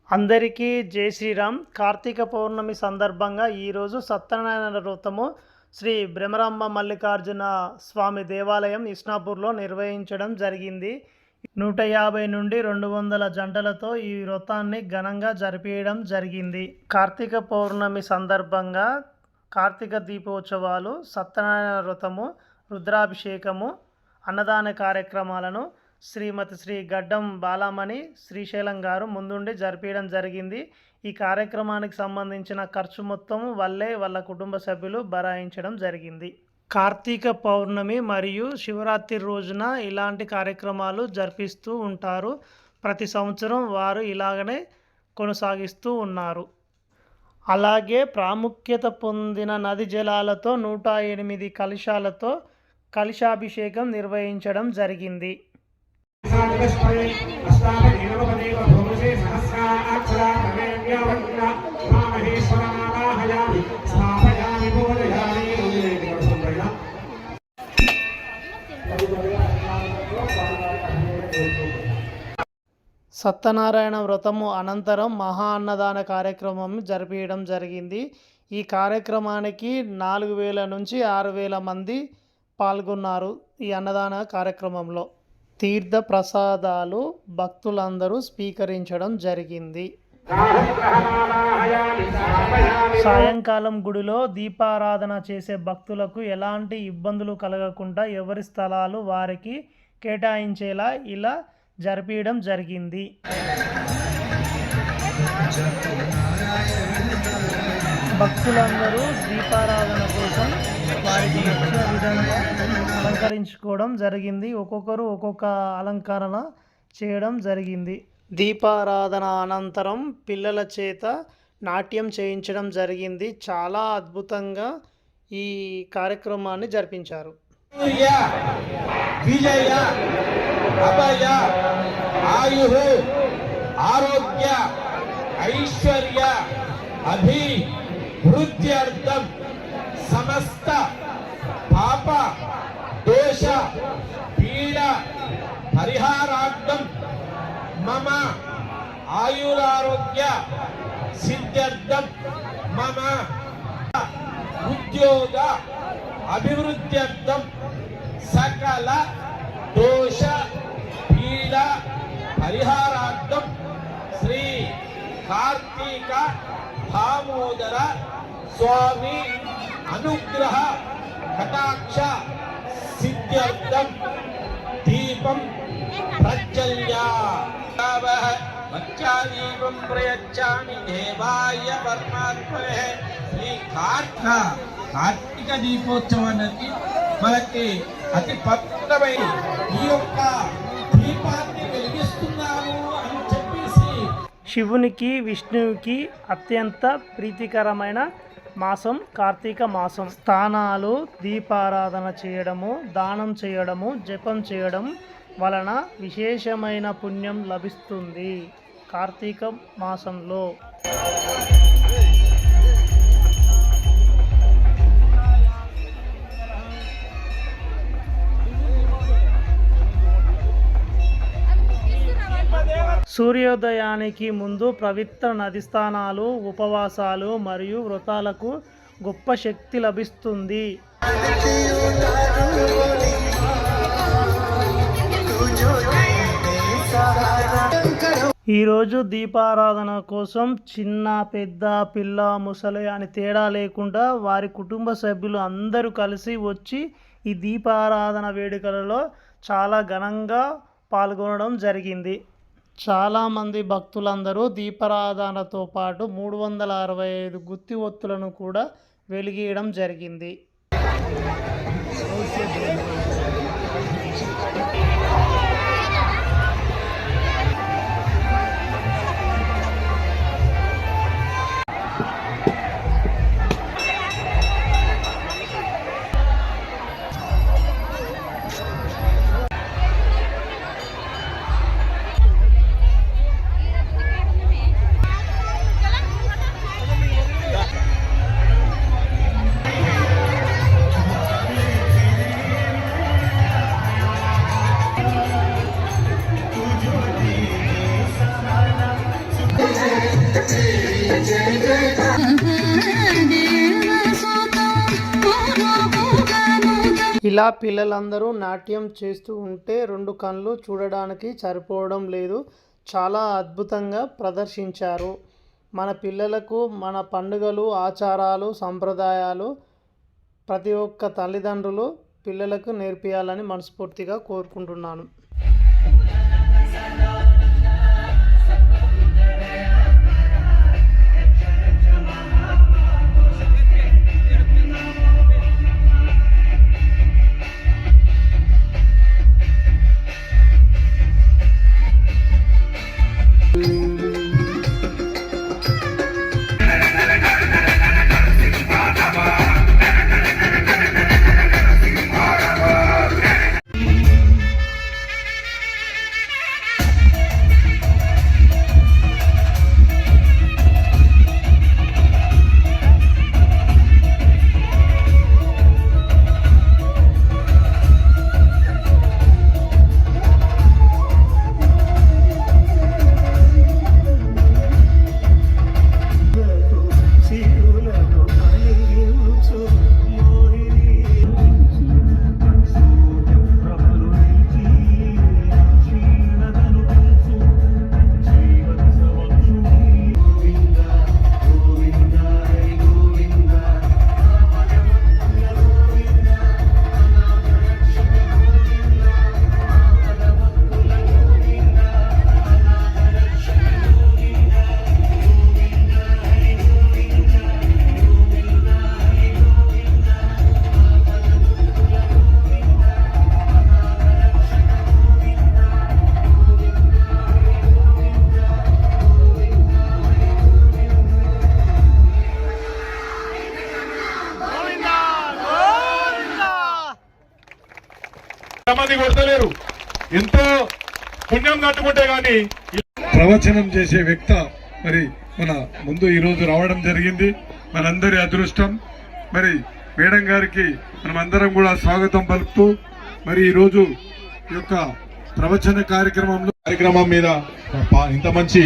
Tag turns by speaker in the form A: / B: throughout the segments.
A: అందరికీ జై శ్రీరామ్. కార్తీక పౌర్ణమి సందర్భంగా ఈరోజు సత్యనారాయణ వ్రతము శ్రీ భ్రమరాంబ మల్లికార్జున స్వామి దేవాలయం ఇస్నాపూర్లో నిర్వహించడం జరిగింది. 150 నుండి 200 జంటలతో ఈ వ్రతాన్ని ఘనంగా జరిపించడం జరిగింది. కార్తీక పౌర్ణమి సందర్భంగా కార్తీక దీపోత్సవాలు, సత్యనారాయణ వ్రతము, రుద్రాభిషేకము, అన్నదాన కార్యక్రమాలను శ్రీమతి శ్రీ గడ్డం బాలామణి శ్రీశైలం గారు ముందుండి జరిపించడం జరిగింది. ఈ కార్యక్రమానికి సంబంధించిన ఖర్చు మొత్తం వాళ్ళ కుటుంబ సభ్యులు భరాయించడం జరిగింది. కార్తీక పౌర్ణమి మరియు శివరాత్రి రోజున ఇలాంటి కార్యక్రమాలు జరిపిస్తూ ఉంటారు. ప్రతి సంవత్సరం వారు ఇలాగనే కొనసాగిస్తూ ఉన్నారు. అలాగే ప్రాముఖ్యత పొందిన నది జలాలతో 108 కలశాలతో కలశాభిషేకం నిర్వహించడం జరిగింది. సత్యనారాయణ వ్రతము అనంతరం మహా అన్నదాన కార్యక్రమం జరిపించడం జరిగింది. ఈ కార్యక్రమానికి 4000 నుంచి 6000 మంది పాల్గొన్నారు. ఈ అన్నదాన కార్యక్రమంలో తీర్థ ప్రసాదాలు భక్తులందరూ స్వీకరించడం జరిగింది. సాయంకాలం గుడిలో దీపారాధన చేసే భక్తులకు ఎలాంటి ఇబ్బందులు కలగకుండా ఎవరి స్థలాలు వారికి కేటాయించేలా ఇలా జరిపించడం జరిగింది. భక్తులందరూ దీపారాధన కోసం వారికి నచ్చిన విధంగా అలంకరించుకోవడం జరిగింది. ఒక్కొక్కరు ఒక్కొక్క అలంకరణ చేయడం జరిగింది. దీపారాధన అనంతరం పిల్లల చేత నాట్యం చేయించడం జరిగింది. చాలా అద్భుతంగా ఈ కార్యక్రమాన్ని జరిపించారు. విజయ అభయ ఆయు ఆరోగ్య ఐశ్వర్య అభివృద్ధ్యర్థం సమస్త పాప దోష పీడ పరిహారార్థం మమ ఆయురారోగ్య సిద్ధ్యర్థం మమ ఉద్యోగ అభివృద్ధ్యర్థం సకల దోష పీడ పరిహారార్థం శ్రీ కార్తీక దామోదర స్వామి అనుగ్రహ కటాక్ష సిద్ధ్యర్థం దీపం ప్రజ్వల్యావహ మచ్చాదీపం ప్రయచ్చామి దేవాయ పరమాత్మనే. శ్రీ కార్తీక దీపోత్సవానికి మనకి అతి పవిత్రమైన ఈ యొక్క దీపాన్ని వెలిగిస్తున్నాము అని చెప్పేసి శివునికి విష్ణువుకి అత్యంత ప్రీతికరమైన మాసం కార్తీక మాసం. స్థానాలు, దీపారాధన చేయడము, దానం చేయడము, జపం చేయడం వలన విశేషమైన పుణ్యం లభిస్తుంది. కార్తీక మాసంలో సూర్యోదయానికి ముందు పవిత్ర నది స్నానాలు, ఉపవాసాలు మరియు వ్రతాలకు గొప్ప శక్తి లభిస్తుంది. ఈరోజు దీపారాధన కోసం చిన్న, పెద్ద, పిల్ల, ముసలి అని తేడా లేకుండా వారి కుటుంబ సభ్యులు అందరూ కలిసి వచ్చి ఈ దీపారాధన వేడుకలలో చాలా ఘనంగా పాల్గొనడం జరిగింది. చాలామంది భక్తులందరూ దీపారాధనతో పాటు 365 గుత్తి ఒత్తులను కూడా వెలిగించడం జరిగింది. ఇలా పిల్లలందరూ నాట్యం చేస్తూ ఉంటే రెండు కళ్ళు చూడడానికి సరిపోవడం లేదు. చాలా అద్భుతంగా ప్రదర్శించారు. మన పిల్లలకు మన పండుగలు, ఆచారాలు, సంప్రదాయాలు ప్రతి ఒక్క తల్లిదండ్రులు పిల్లలకు నేర్పియాలని మనస్ఫూర్తిగా కోరుకుంటున్నాను.
B: మంది కొడతలేరు, ఎంతో పుణ్యం కట్టుకుంటే గాని ప్రవచనం చేసే వ్యక్తి మరి మన ముందు ఈ రోజు రావడం జరిగింది. మనందరి అదృష్టం. మరి మేడం గారికి మనం అందరం కూడా స్వాగతం పలుకుతూ మరి ఈ రోజు ఈ యొక్క ప్రవచన కార్యక్రమం మీద ఇంత మంచి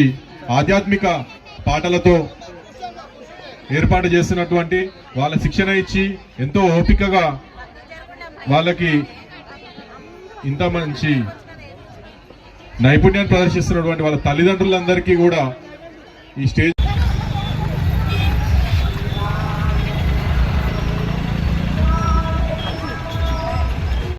B: ఆధ్యాత్మిక పాటలతో ఏర్పాటు చేస్తున్నటువంటి వాళ్ళ శిక్షణ ఇచ్చి ఎంతో ఓపికగా వాళ్ళకి ఇంత మంచి నైపుణ్యాన్ని ప్రదర్శిస్తున్నటువంటి వాళ్ళ తల్లిదండ్రులందరికీ కూడా ఈ స్టేజ్